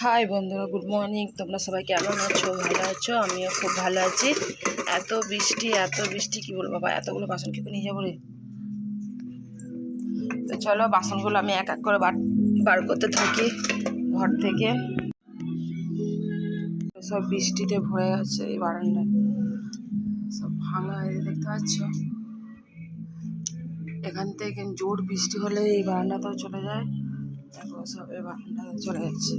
High বন্ধুরা, good morning. তোমরা সবাই কেমন আছো? ভালো আছো? আমিও খুব ভালো আছি। এত বৃষ্টি কি বলবো বাবা, এতগুলো বাসন কি করে নিয়ে যাবো রে। তো চলো বাসনগুলো আমি এক এক করে বার করতে থাকি ঘর থেকে। সব বৃষ্টিতে ভরে গেছে এই বারান্দায়, সব ভাঙা দেখতে পাচ্ছ। এখান থেকে জোর বৃষ্টি হলে এই বারান্দাতেও চলে যায়। দেখো সব এই বারান্দাতে চলে যাচ্ছে।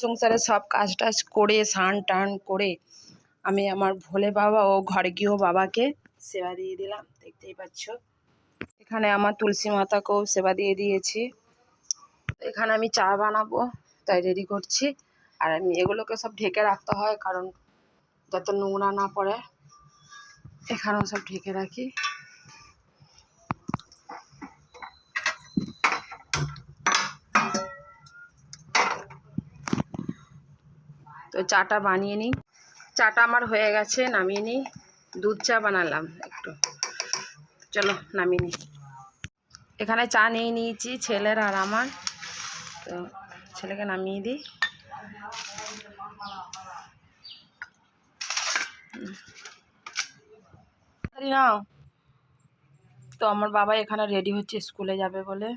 সংসারে সব কাজ টাজ করে স্নান টান করে আমি আমার ভোলে বাবা ও ঘরে গিয়েও বাবাকে সেবা দিয়ে দিলাম, দেখতেই পাচ্ছ। এখানে আমার তুলসী মাতাকেও সেবা দিয়ে দিয়েছি। এখানে আমি চা বানাবো তাই রেডি করছি। আর আমি এগুলোকে সব ঢেকে রাখতে হয় কারণ যাতে নোংরা না পড়ে, এখানেও সব ঢেকে রাখি। তো চাটা বানিয়ে নিই। চাটা আমার হয়ে গেছে, নামিয়ে নিই। দুধ চা বানালাম একটু, চলো নামিয়ে নিই। এখানে চা নিয়ে নিয়েছি ছেলের আর আমার, তো ছেলেকে নামিয়ে দিই। নাও। তো আমার বাবা এখানে রেডি হচ্ছে স্কুলে যাবে বলে।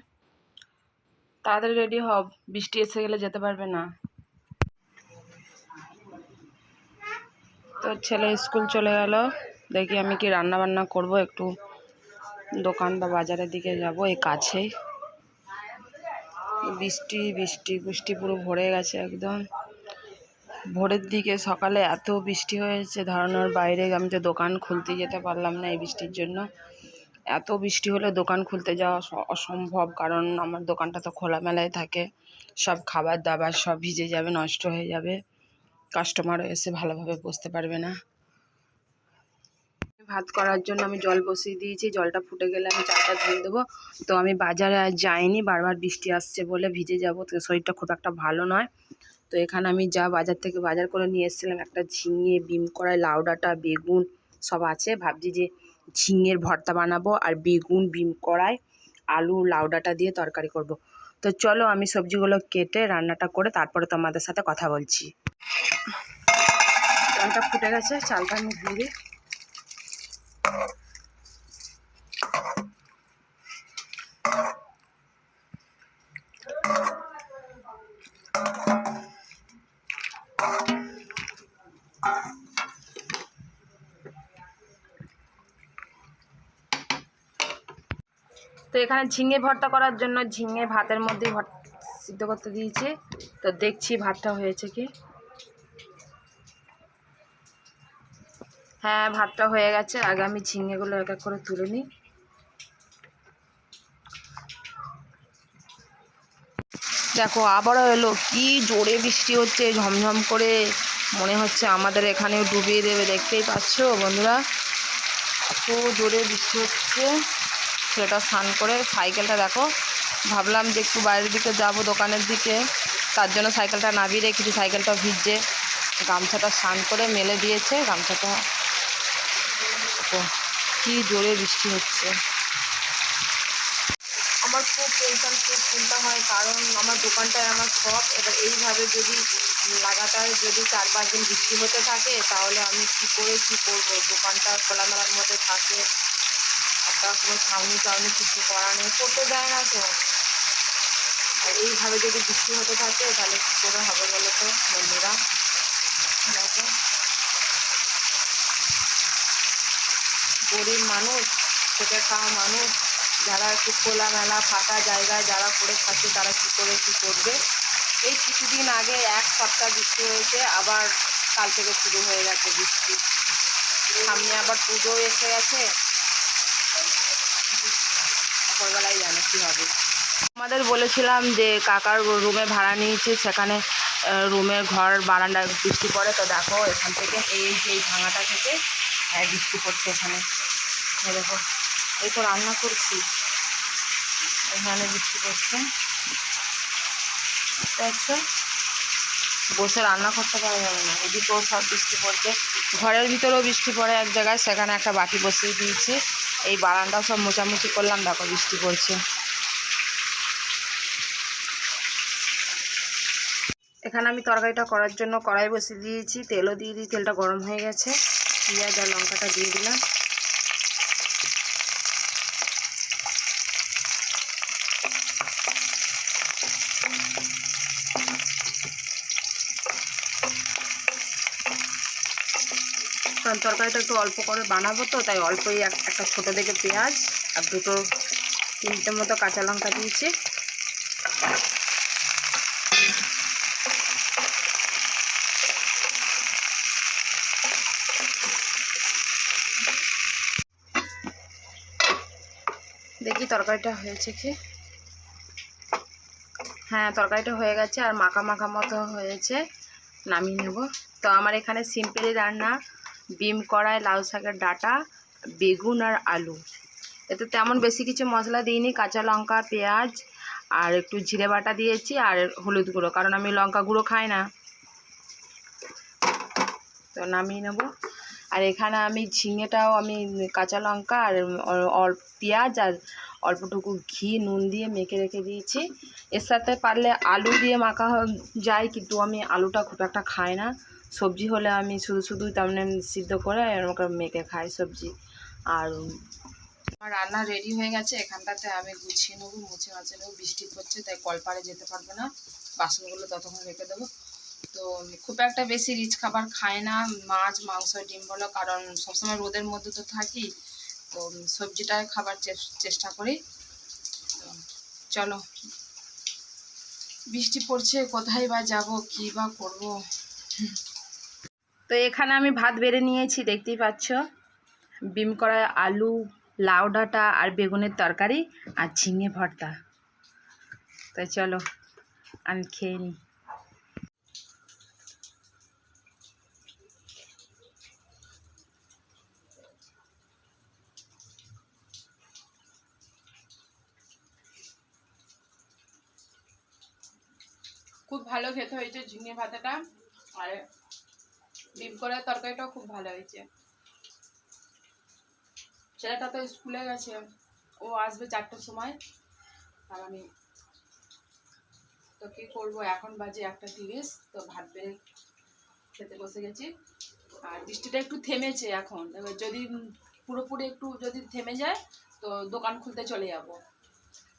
তাড়াতাড়ি রেডি হব, বৃষ্টি এসে গেলে যেতে পারবে না। তো ছেলে স্কুল চলে গেল। দেখি আমি কি রান্না বান্না করব, একটু দোকান বা বাজারের দিকে যাব। এই কাছেই বৃষ্টি বৃষ্টি বৃষ্টি পুরো ভরে গেছে একদম। ভোরের দিকে সকালে এত বৃষ্টি হয়েছে ধারণার বাইরে। আমি তো দোকান খুলতে যেতে পারলাম না এই বৃষ্টির জন্য। এত বৃষ্টি হলে দোকান খুলতে যাওয়া অসম্ভব, কারণ আমার দোকানটা তো খোলামেলায় থাকে। সব খাবার দাবার সব ভিজে যাবে, নষ্ট হয়ে যাবে, কাস্টমারও এসে ভালোভাবে বসতে পারবে না। ভাত করার জন্য আমি জল বসিয়ে দিয়েছি, জলটা ফুটে গেলে আমি চালটা ধুয়ে দেবো। তো আমি বাজারে আর যাইনি, বারবার বৃষ্টি আসছে বলে ভিজে যাবো, তো শরীরটা খুব একটা ভালো নয়। তো এখানে আমি যা বাজার থেকে বাজার করে নিয়ে এসেছিলাম, একটা ঝিঙে, বিম কড়াই, লাউ ডাঁটা, বেগুন সব আছে। ভাবছি যে ঝিঙের ভর্তা বানাবো আর বেগুন, বিম কড়াই, আলু, লাউ ডাঁটা দিয়ে তরকারি করব। তো চলো আমি সবজিগুলো কেটে রান্নাটা করে তারপরে তোমাদের সাথে কথা বলছি। চালটা ফুটে গেছে, চালটা আমি দিয়ে দিই। তো এখানে ঝিঙে ভর্তা করার জন্য ঝিঙে ভাতের মধ্যে সিদ্ধ করতে দিয়েছি। তো দেখছি ভাতটা হয়েছে কি। হ্যাঁ, ভাতটা হয়ে গেছে। আগে আমি ঝিঙেগুলো এক এক করে তুলে নিই। দেখো আবারও এলো, কি জোরে বৃষ্টি হচ্ছে, ঝমঝম করে। মনে হচ্ছে আমাদের এখানেও ডুবিয়ে দেবে, দেখতেই পাচ্ছ বন্ধুরা। এত জোরে বৃষ্টি হচ্ছে। ছেলেটা স্নান করে সাইকেলটা দেখো, ভাবলাম যে একটু বাইরের দিকে যাব দোকানের দিকে, তার জন্য সাইকেলটা নামিয়ে রেখেছি। সাইকেলটা ভিজে, গামছাটা স্নান করে মেলে দিয়েছে গামছাটা। কি জোরে বৃষ্টি হচ্ছে। আমার খুব টেনশন, খুব চিন্তা হয়, কারণ আমার দোকানটায় আমার শখ। এবার এইভাবে যদি লাগাতার যদি 4-5 দিন বৃষ্টি হতে থাকে তাহলে আমি কী করে কী করবো। দোকানটা খোলামেলার মধ্যে থাকে, একটা কোনো ছাউনি টাউনি কিছু করা নেই, করতে দেয় না তো। আর এইভাবে যদি বৃষ্টি হতে থাকে তাহলে কী করে হবে বলো তো বন্ধুরা। দেখো গরিব মানুষ, খেটে খাওয়া মানুষ, যারা একটু খোলামেলা ফাঁকা জায়গায় যারা করে থাকে তারা কী করে কী করবে। এই কিছুদিন আগে 1 সপ্তাহ বৃষ্টি হয়েছে, আবার কাল থেকে শুরু হয়ে গেছে বৃষ্টি। সামনে আবার পুজো এসে গেছে, সকালবেলায় জানে কী হবে। আমাদের বলেছিলাম যে কাকার রুমে ভাড়া নিয়েছি, সেখানে রুমের ঘর বারান্দায় বৃষ্টি পড়ে। তো দেখো এখান থেকে এই যে ভাঙাটা থেকে বৃষ্টি পড়ছে এখানে। দেখো এই তো রান্না করছি, এখানে বৃষ্টি পড়ছে, দেখছো বসে রান্না করতে পারা যাবে না, এদিকেও সব বৃষ্টি পড়ছে, ঘরের ভিতরেও বৃষ্টি পড়ে এক জায়গায়, সেখানে একটা বাটি বসিয়ে দিয়েছি। এই বারান্দাও সব মোছামুছি করলাম, দেখো বৃষ্টি পড়ছে। এখানে আমি তরকারিটা করার জন্য কড়াই বসিয়ে দিয়েছি, তেলও দিয়ে দিই, তেলটা গরম হয়ে গেছে, পেঁয়াজ আর লঙ্কাটা দিয়ে দিলাম। কারণ তরকারিটা একটু অল্প করে বানাবো তো, তাই অল্পই একটা ছোটো দেখে পেঁয়াজ আর তিনটে মতো কাঁচা লঙ্কা দিয়েছি। দেখি তরকারিটা হয়েছে কি। হ্যাঁ তরকারিটা হয়ে গেছে, আর মাখা মাখা মতো হয়েছে, নামিয়ে নেব। তো আমার এখানে সিম্পলি রান্না, বিম কড়াই, লাউ শাকের ডাঁটা, বেগুন আর আলু। এতে তেমন বেশি কিছু মশলা দিইনি, কাঁচা লঙ্কা, পেঁয়াজ আর একটু জিরে বাটা দিয়েছি আর হলুদ গুঁড়ো, কারণ আমি লঙ্কা গুঁড়ো খাই না। তো নামিয়ে নেব। আর এখানে আমি ঝিঙেটাও আমি কাঁচা লঙ্কা আর পেঁয়াজ আর অল্পটুকু ঘি নুন দিয়ে মেখে রেখে দিয়েছি। এর সাথে পারলে আলু দিয়ে মাখা যায়, কিন্তু আমি আলুটা খুব একটা খাই না। সবজি হলে আমি শুধু তার মানে সিদ্ধ করে আমাকে মেখে খাই সবজি। আর আমার রান্না রেডি হয়ে গেছে, এখানটাতে আমি গুছিয়ে নেবো, মুছে মাছে নেবো। বৃষ্টি পড়ছে তাই কলপাড়ে যেতে পারবো না, বাসনগুলো ততক্ষণ রেখে দেবো। তো খুব একটা বেশি রিচ খাবার খায় না, মাছ মাংস ডিম বলো, কারণ সবসময় রোদের মধ্যে তো থাকি, তো সবজিটাই খাবার চেষ্টা করি। তো চলো, বৃষ্টি পড়ছে, কোথায় বা যাব, কী বা করবো। তো এখানে আমি ভাত বেড়ে নিয়েছি, দেখতেই পাচ্ছ, বিম কড়াই, আলু, লাউ ডাঁটা আর বেগুনের তরকারি আর ঝিঙে ভর্তা। তো চলো আমি খেয়ে নিই। খুব ভালো খেতে হয়েছে ঝিঙে ভাতাটা, আর ডিম করার তরকারিটাও খুব ভালো হয়েছে। ছেলেটা তো স্কুলে গেছে, ও আসবে 4টার সময়, আর আমি তো কী করবো, এখন বাজে 1:30, তো ভাত বেড়ে খেতে বসে গেছি। আর বৃষ্টিটা একটু থেমেছে এখন, এবার যদি পুরোপুরি একটু যদি থেমে যায় তো দোকান খুলতে চলে যাব।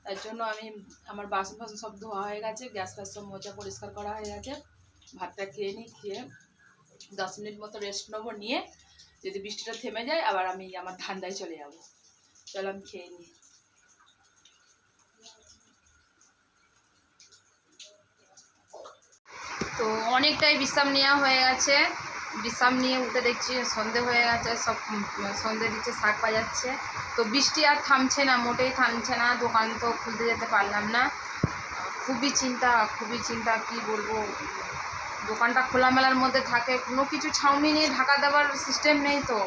তার জন্য আমি আমার বাসন ফাসন সব ধোয়া হয়ে গেছে, গ্যাস ফ্যাস সব মোচা পরিষ্কার করা হয়ে গেছে। ভাতটা খেয়ে নিই, খেয়ে 10 মিনিট মতো রেস্ট নেবো, নিয়ে যদি বৃষ্টিটা থেমে যায় আবার আমি আমার ধান্দায় চলে যাব। চলো আমি খেয়ে নিই। তো অনেকটাই বিশ্রাম নেওয়া হয়ে গেছে, বিশ্রাম নিয়ে উঠে দেখছি সন্ধে হয়ে গেছে, সব সন্ধে দিচ্ছে, শাক বাজাচ্ছে। তো বৃষ্টি আর থামছে না, মোটেই থামছে না, দোকান তো খুলতে যেতে পারলাম না। খুবই চিন্তা কি বলবো, দোকানটা খোলামেলার মধ্যে থাকে, কোনো কিছু ছাউনি নেই, ঢাকা দেওয়ার সিস্টেম নেই, তো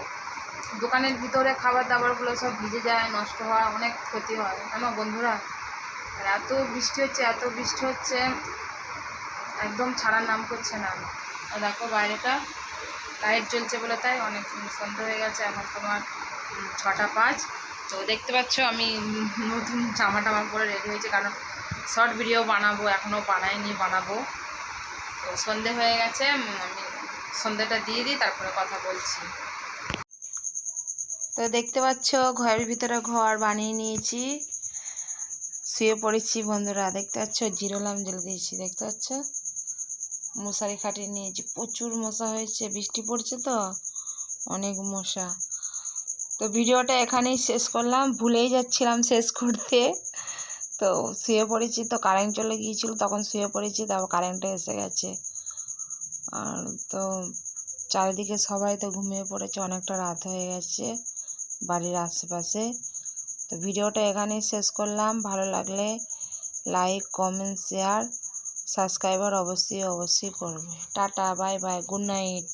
দোকানের ভিতরে খাবার দাবারগুলো সব ভিজে যায়, নষ্ট হয়, অনেক ক্ষতি হয় জানো বন্ধুরা। আর এত বৃষ্টি হচ্ছে একদম ছাড়ার নাম করছে না। আর দেখো বাইরেটা লাইট জ্বলছে বলে তাই অনেক সন্ধ্যা হয়ে গেছে, এখন তোমার 6:05। তো দেখতে পাচ্ছ আমি নতুন জামা টামা পরে রেডি হয়েছে, কারণ শর্ট ভিডিও বানাবো, এখনও বানাবো। তো সন্ধে হয়ে গেছে, আমি সন্ধেটা দিয়ে দিই, তারপরে কথা বলছি। তো দেখতে পাচ্ছ ঘরের ভিতরে ঘর বানিয়ে নিয়েছি, শুয়ে পড়েছি বন্ধুরা। দেখতে পাচ্ছ জিরো ল্যাম্প জ্বেলে দিয়েছি, দেখতে পাচ্ছ মশারি খাটিয়ে নিয়েছি, প্রচুর মশা হয়েছে, বৃষ্টি পড়ছে তো অনেক মশা। তো ভিডিওটা এখানেই শেষ করলাম, ভুলেই যাচ্ছিলাম শেষ করতে। তো শুয়ে পড়েছি, তো কারেন্ট চলে গিয়েছিল, তখন শুয়ে পড়েছি, তারপর কারেন্টটা এসে গেছে। আর তো চারিদিকে সবাই তো ঘুমিয়ে পড়েছে, অনেকটা রাত হয়ে গেছে বাড়ির আশেপাশে। তো ভিডিওটা এখানেই শেষ করলাম। ভালো লাগলে লাইক, কমেন্ট, শেয়ার, সাবস্ক্রাইবার অবশ্যই করবে। Tata, bye bye, good night.